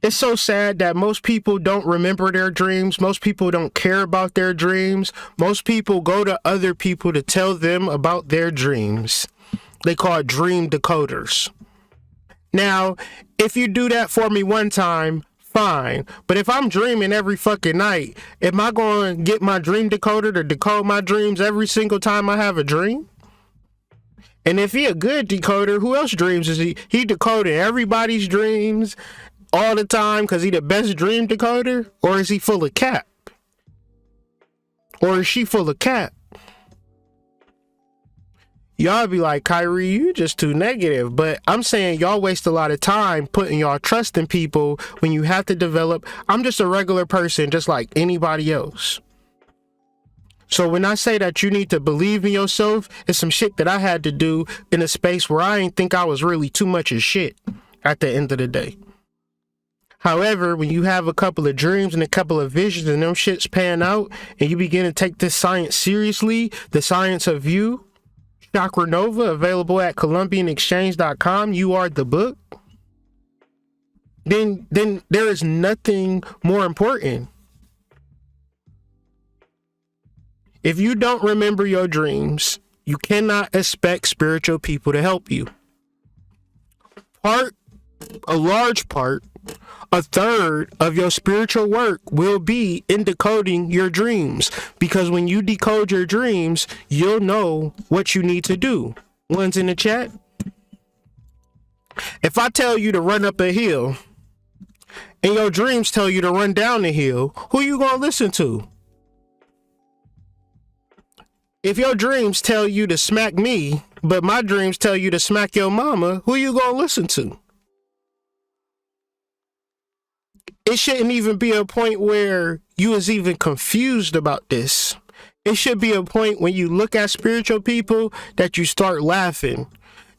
It's so sad that most people don't remember their dreams. Most people don't care about their dreams. Most people go to other people to tell them about their dreams. They call it dream decoders. Now, if you do that for me one time, fine. But if I'm dreaming every fucking night, am I going to get my dream decoder to decode my dreams every single time I have a dream? And if he a good decoder, who else dreams is he? He decoded everybody's dreams all the time because he the best dream decoder? Or is he full of cap? Or is she full of cap? Y'all be like, Kyrie, you just too negative. But I'm saying y'all waste a lot of time putting y'all trust in people when you have to develop. I'm just a regular person, just like anybody else. So when I say that you need to believe in yourself, it's some shit that I had to do in a space where I didn't think I was really too much of shit at the end of the day. However, when you have a couple of dreams and a couple of visions and them shits pan out and you begin to take this science seriously, the science of you, Chakra Nova, available at ColumbianExchange.com, you are the book, then there is nothing more important. If you don't remember your dreams, you cannot expect spiritual people to help you. A large part, a third of your spiritual work will be in decoding your dreams, because when you decode your dreams, you'll know what you need to do. One's in the chat. If I tell you to run up a hill and your dreams tell you to run down the hill, who you gonna listen to? If your dreams tell you to smack me, but my dreams tell you to smack your mama, who you gonna listen to? It shouldn't even be a point where you is even confused about this. It should be a point when you look at spiritual people that you start laughing.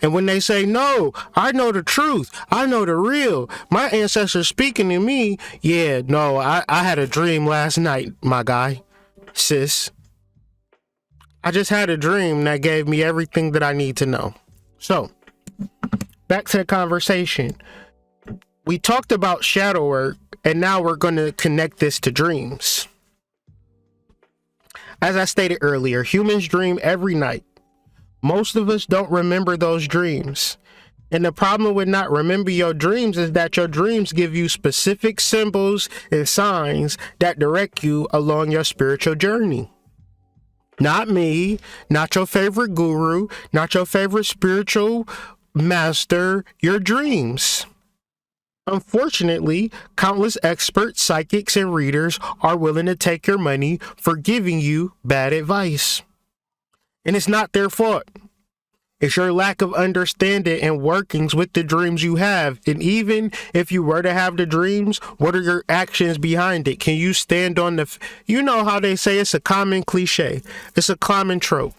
And when they say, no, I know the truth, I know the real, my ancestors speaking to me, yeah, no, I had a dream last night, my guy, sis. I just had a dream that gave me everything that I need to know. So, back to the conversation. We talked about shadow work, and now we're going to connect this to dreams. As I stated earlier, humans dream every night. Most of us don't remember those dreams. And the problem with not remembering your dreams is that your dreams give you specific symbols and signs that direct you along your spiritual journey. Not me, not your favorite guru, not your favorite spiritual master, your dreams. Unfortunately, countless experts, psychics, and readers are willing to take your money for giving you bad advice. And it's not their fault. It's your lack of understanding and workings with the dreams you have. And even if you were to have the dreams, what are your actions behind it? Can you stand on the... You know how they say it's a common cliche. It's a common trope.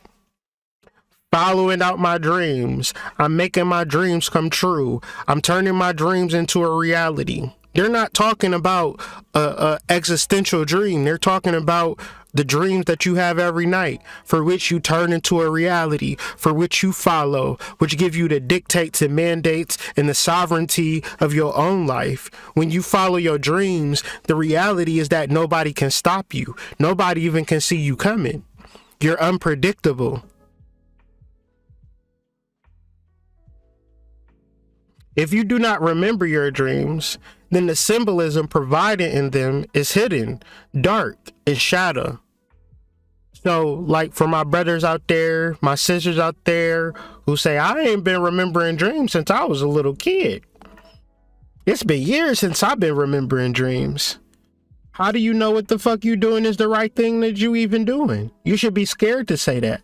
Following out my dreams. I'm making my dreams come true. I'm turning my dreams into a reality. They're not talking about a existential dream. They're talking about the dreams that you have every night, for which you turn into a reality, for which you follow, which give you the dictates and mandates and the sovereignty of your own life. When you follow your dreams, the reality is that nobody can stop you. Nobody even can see you coming. You're unpredictable. If you do not remember your dreams, then the symbolism provided in them is hidden, dark, and shadow. So, like for my brothers out there, my sisters out there who say, I ain't been remembering dreams since I was a little kid. It's been years since I've been remembering dreams. How do you know what the fuck you doing is the right thing that you even doing? You should be scared to say that.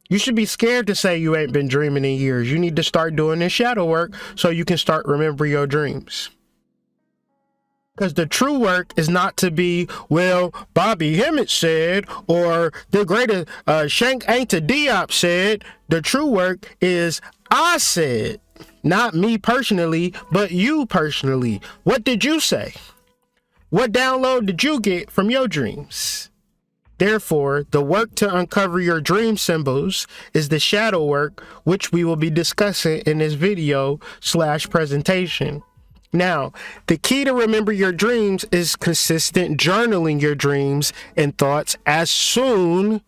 You should be scared to say you ain't been dreaming in years. You need to start doing this shadow work so you can start remembering your dreams. Because the true work is not to be, well, Bobby Hemmett said, or the greater Shank Ainta Diop said. The true work is I said, not me personally, but you personally. What did you say? What download did you get from your dreams? Therefore, the work to uncover your dream symbols is the shadow work, which we will be discussing in this video / presentation. Now, the key to remember your dreams is consistent journaling your dreams and thoughts as soon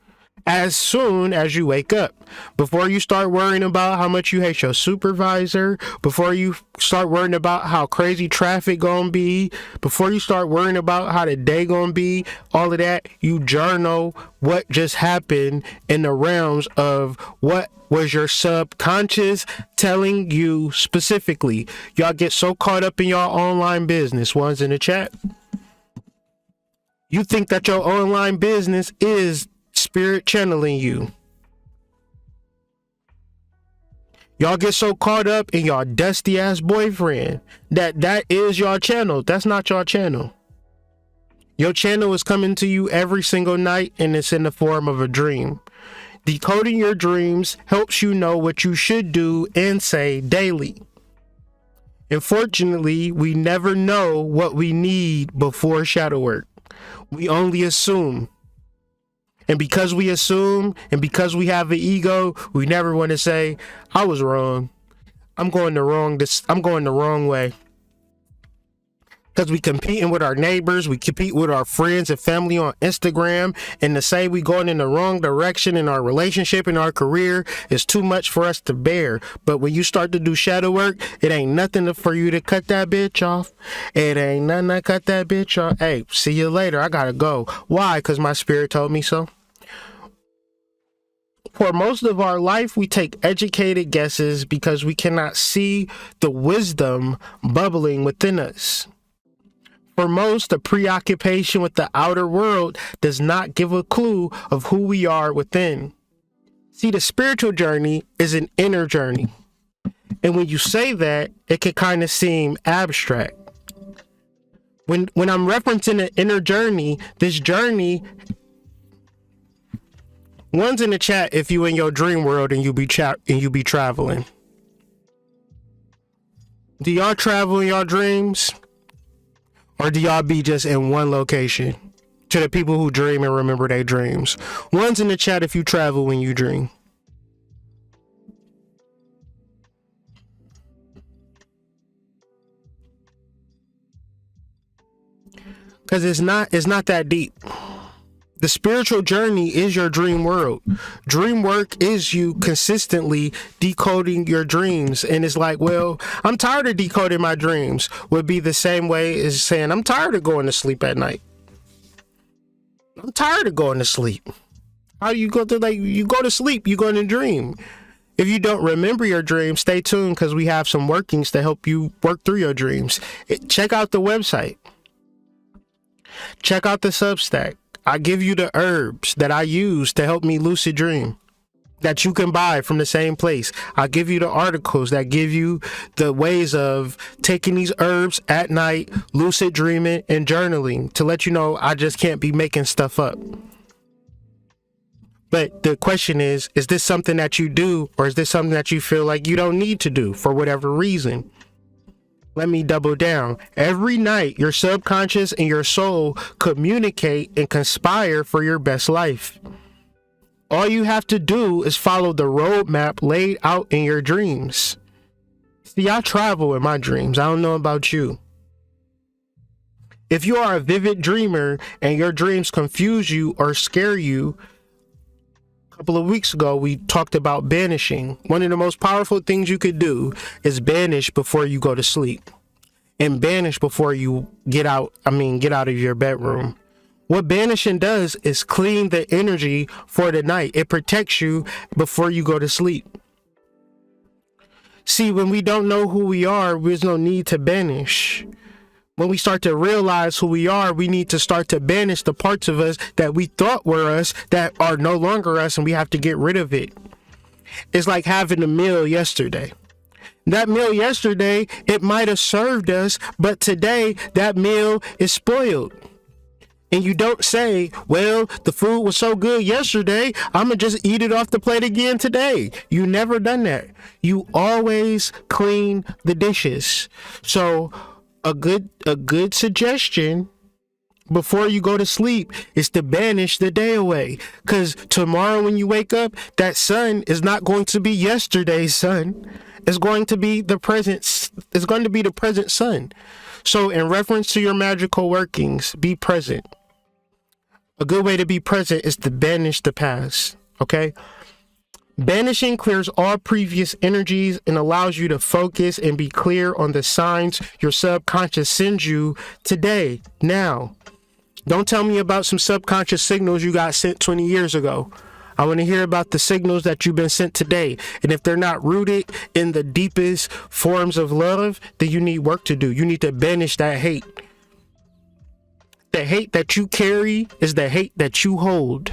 as you wake up. Before you start worrying about how much you hate your supervisor, before you start worrying about how crazy traffic gonna be, before you start worrying about how the day gonna be, all of that, you journal what just happened in the realms of what was your subconscious telling you specifically. Y'all get so caught up in your online business. One's in the chat. You think that your online business is spirit channeling you. Y'all get so caught up in y'all dusty ass boyfriend that is your channel. That's not your channel. Your channel is coming to you every single night, and it's in the form of a dream. Decoding your dreams helps you know what you should do and say daily. Unfortunately, we never know what we need before shadow work. We only assume. And because we assume, and because we have an ego, we never want to say, I was wrong. I'm going the wrong way. Because we competing with our neighbors, we compete with our friends and family on Instagram, and to say we going in the wrong direction in our relationship and our career is too much for us to bear. But when you start to do shadow work, it ain't nothing for you to cut that bitch off. It ain't nothing to cut that bitch off. Hey, see you later. I gotta go. Why? Because my spirit told me so. For most of our life, we take educated guesses because we cannot see the wisdom bubbling within us. For most, a preoccupation with the outer world does not give a clue of who we are within. See, the spiritual journey is an inner journey. And when you say that, it can kind of seem abstract. When I'm referencing an inner journey, this journey, one's in the chat if you in your dream world and you be traveling. Do y'all travel in your dreams? Or do y'all be just in one location? To the people who dream and remember their dreams. One's in the chat if you travel when you dream. Because it's not that deep. The spiritual journey is your dream world. Dream work is you consistently decoding your dreams. And it's like, well, I'm tired of decoding my dreams. Would be the same way as saying, I'm tired of going to sleep at night. I'm tired of going to sleep. How do you go to you go to sleep, you go to dream. If you don't remember your dreams, stay tuned because we have some workings to help you work through your dreams. Check out the website. Check out the Substack. I give you the herbs that I use to help me lucid dream that you can buy from the same place. I give you the articles that give you the ways of taking these herbs at night, lucid dreaming and journaling to let you know I just can't be making stuff up. But the question is this something that you do, or is this something that you feel like you don't need to do for whatever reason? Let me double down. Every night, your subconscious and your soul communicate and conspire for your best life. All you have to do is follow the roadmap laid out in your dreams. See, I travel in my dreams. I don't know about you. If you are a vivid dreamer and your dreams confuse you or scare you, a couple of weeks ago, we talked about banishing. One of the most powerful things you could do is banish before you go to sleep, and banish before you get out of your bedroom. What banishing does is clean the energy for the night. It protects you before you go to sleep. See, when we don't know who we are, there's no need to banish. When we start to realize who we are, we need to start to banish the parts of us that we thought were us that are no longer us, and we have to get rid of it. It's like having a meal yesterday. That meal yesterday, it might have served us, but today that meal is spoiled. And you don't say, well, the food was so good yesterday, I'm going to just eat it off the plate again today. You never done that. You always clean the dishes. So a good suggestion before you go to sleep is to banish the day away. Because tomorrow when you wake up, that sun is not going to be yesterday's sun. It's going to be the present it's going to be the present sun. So in reference to your magical workings, be present. A good way to be present is to banish the past. Okay. Banishing clears all previous energies and allows you to focus and be clear on the signs your subconscious sends you today, now. Don't tell me about some subconscious signals you got sent 20 years ago. I want to hear about the signals that you've been sent today. And if they're not rooted in the deepest forms of love, then you need work to do. You need to banish that hate. The hate that you carry is the hate that you hold.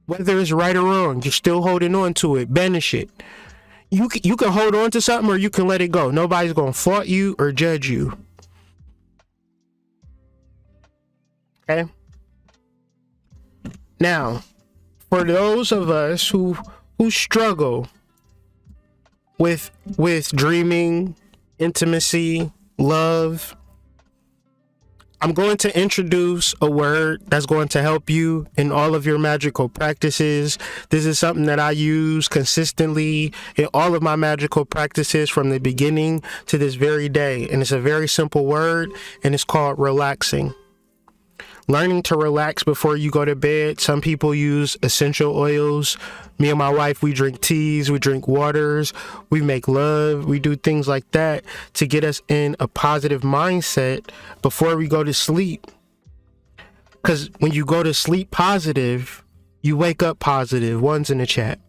Whether it's right or wrong, you're still holding on to it. Banish it. You can hold on to something or you can let it go. Nobody's going to fault you or judge you. Okay? Now, for those of us who struggle with dreaming, intimacy, love, I'm going to introduce a word that's going to help you in all of your magical practices. This is something that I use consistently in all of my magical practices from the beginning to this very day. And it's a very simple word, and it's called relaxing. Learning to relax before you go to bed. Some people use essential oils. Me and my wife, we drink teas, we drink waters, we make love, we do things like that to get us in a positive mindset before we go to sleep. Because when you go to sleep positive, you wake up positive. One's in the chat.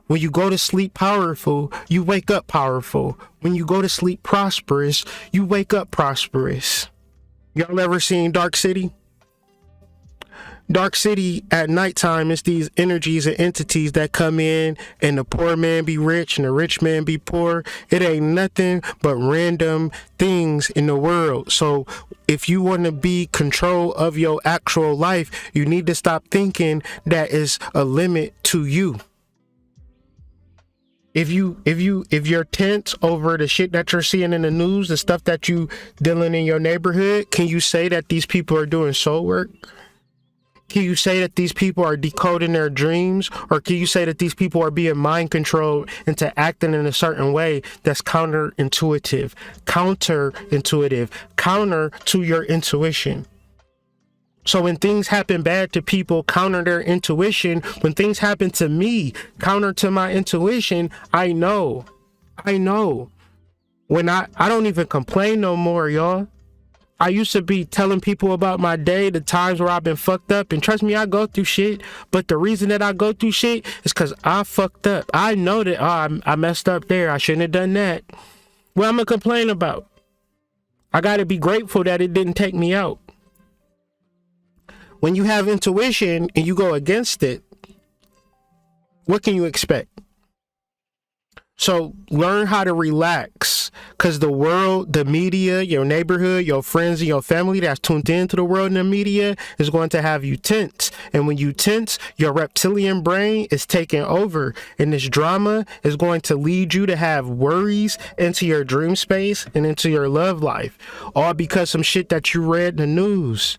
When you go to sleep powerful, you wake up powerful. When you go to sleep prosperous, you wake up prosperous. Y'all ever seen Dark City? Dark City at nighttime is these energies and entities that come in, and the poor man be rich and the rich man be poor. It ain't nothing but random things in the world. So if you want to be control of your actual life, you need to stop thinking that is a limit to you. If you're tense over the shit that you're seeing in the news, the stuff that you dealing in your neighborhood, can you say that these people are doing soul work? Can you say that these people are decoding their dreams? Or can you say that these people are being mind controlled into acting in a certain way that's counterintuitive, counter to your intuition? So when things happen bad to people, counter their intuition. When things happen to me, counter to my intuition, I know. When I don't even complain no more, y'all. I used to be telling people about my day, the times where I've been fucked up, and trust me, I go through shit. But the reason that I go through shit is because I fucked up. I know that I messed up there. I shouldn't have done that. What I'm gonna complain about? I gotta be grateful that it didn't take me out. When you have intuition and you go against it, what can you expect? So learn how to relax, because the world, the media, your neighborhood, your friends and your family that's tuned into the world and the media is going to have you tense. And when you tense, your reptilian brain is taking over. And this drama is going to lead you to have worries into your dream space and into your love life. All because some shit that you read in the news.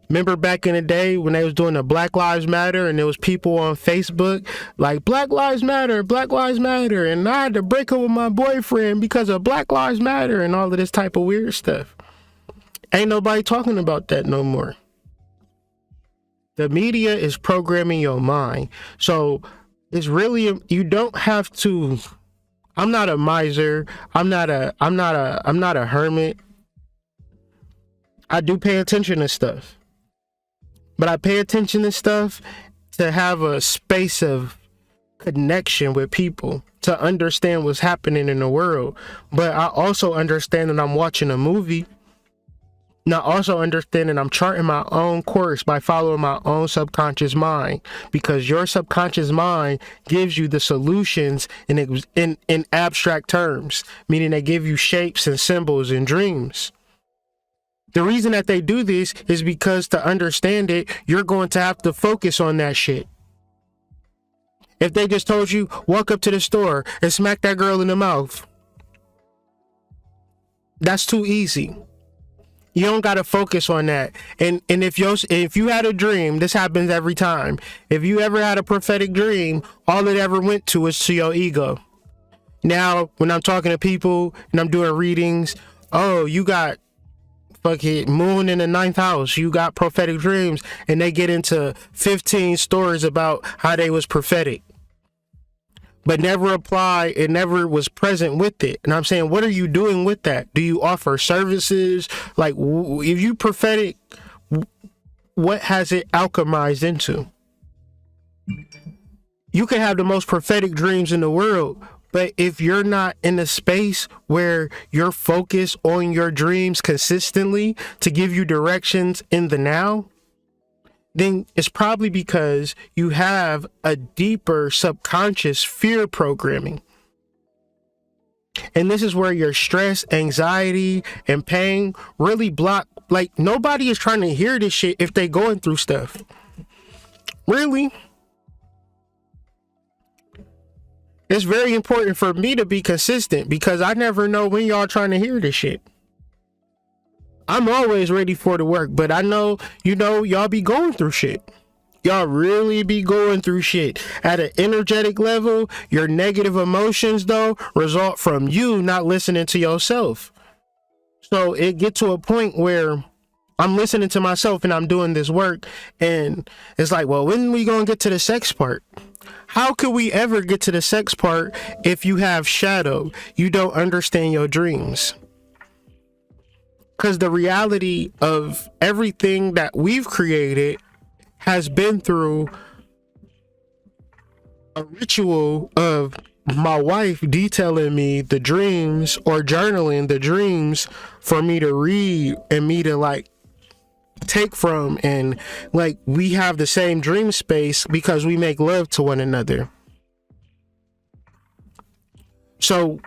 Remember back in the day when they was doing the Black Lives Matter and there was people on Facebook like Black Lives Matter, and I had to break up with my boyfriend because of Black Lives Matter and all of this type of weird stuff. Ain't nobody talking about that no more. The media is programming your mind. So it's really, you don't have to, I'm not a miser. I'm not a hermit. I do pay attention to stuff. But I pay attention to stuff to have a space of connection with people, to understand what's happening in the world. But I also understand that I'm watching a movie. And I also understand that I'm charting my own course by following my own subconscious mind, because your subconscious mind gives you the solutions in abstract terms, meaning they give you shapes and symbols and dreams. The reason that they do this is because to understand it, you're going to have to focus on that shit. If they just told you, walk up to the store and smack that girl in the mouth, that's too easy. You don't got to focus on that. And if you had a dream, this happens every time. If you ever had a prophetic dream, all it ever went to is to your ego. Now, when I'm talking to people and I'm doing readings, oh, you got fucking moon in the ninth house, you got prophetic dreams, and they get into 15 stories about how they was prophetic, but never apply and never was present with it. And I'm saying, what are you doing with that? Do you offer services? Like, if you prophetic, what has it alchemized into? You can have the most prophetic dreams in the world, but if you're not in a space where you're focused on your dreams consistently to give you directions in the now, then it's probably because you have a deeper subconscious fear programming. And this is where your stress, anxiety, and pain really block. Like, nobody is trying to hear this shit if they going through stuff. Really? It's very important for me to be consistent because I never know when y'all trying to hear this shit. I'm always ready for the work, but I know, y'all be going through shit. Y'all really be going through shit. At an energetic level, your negative emotions, though, result from you not listening to yourself. So it get to a point where I'm listening to myself and I'm doing this work, and it's like, well, when we gonna get to the sex part? How could we ever get to the sex part if you have shadow? You don't understand your dreams. Because the reality of everything that we've created has been through a ritual of my wife detailing me the dreams or journaling the dreams for me to read and me to like take from, and like we have the same dream space because we make love to one another. So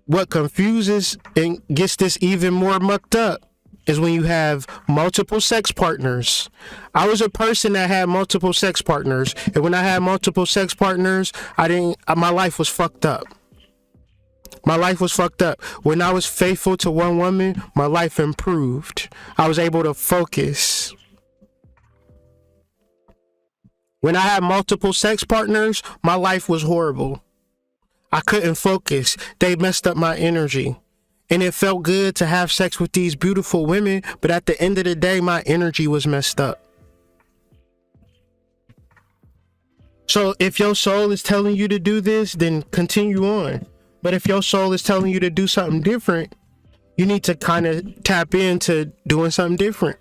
what confuses and gets this even more mucked up is when you have multiple sex partners. I was a person that had multiple sex partners, and when I had multiple sex partners, my life was fucked up. My life was fucked up. When I was faithful to one woman, my life improved. I was able to focus. When I had multiple sex partners, my life was horrible. I couldn't focus. They messed up my energy. And it felt good to have sex with these beautiful women, but at the end of the day, my energy was messed up. So if your soul is telling you to do this, then continue on. But if your soul is telling you to do something different, you need to kind of tap into doing something different.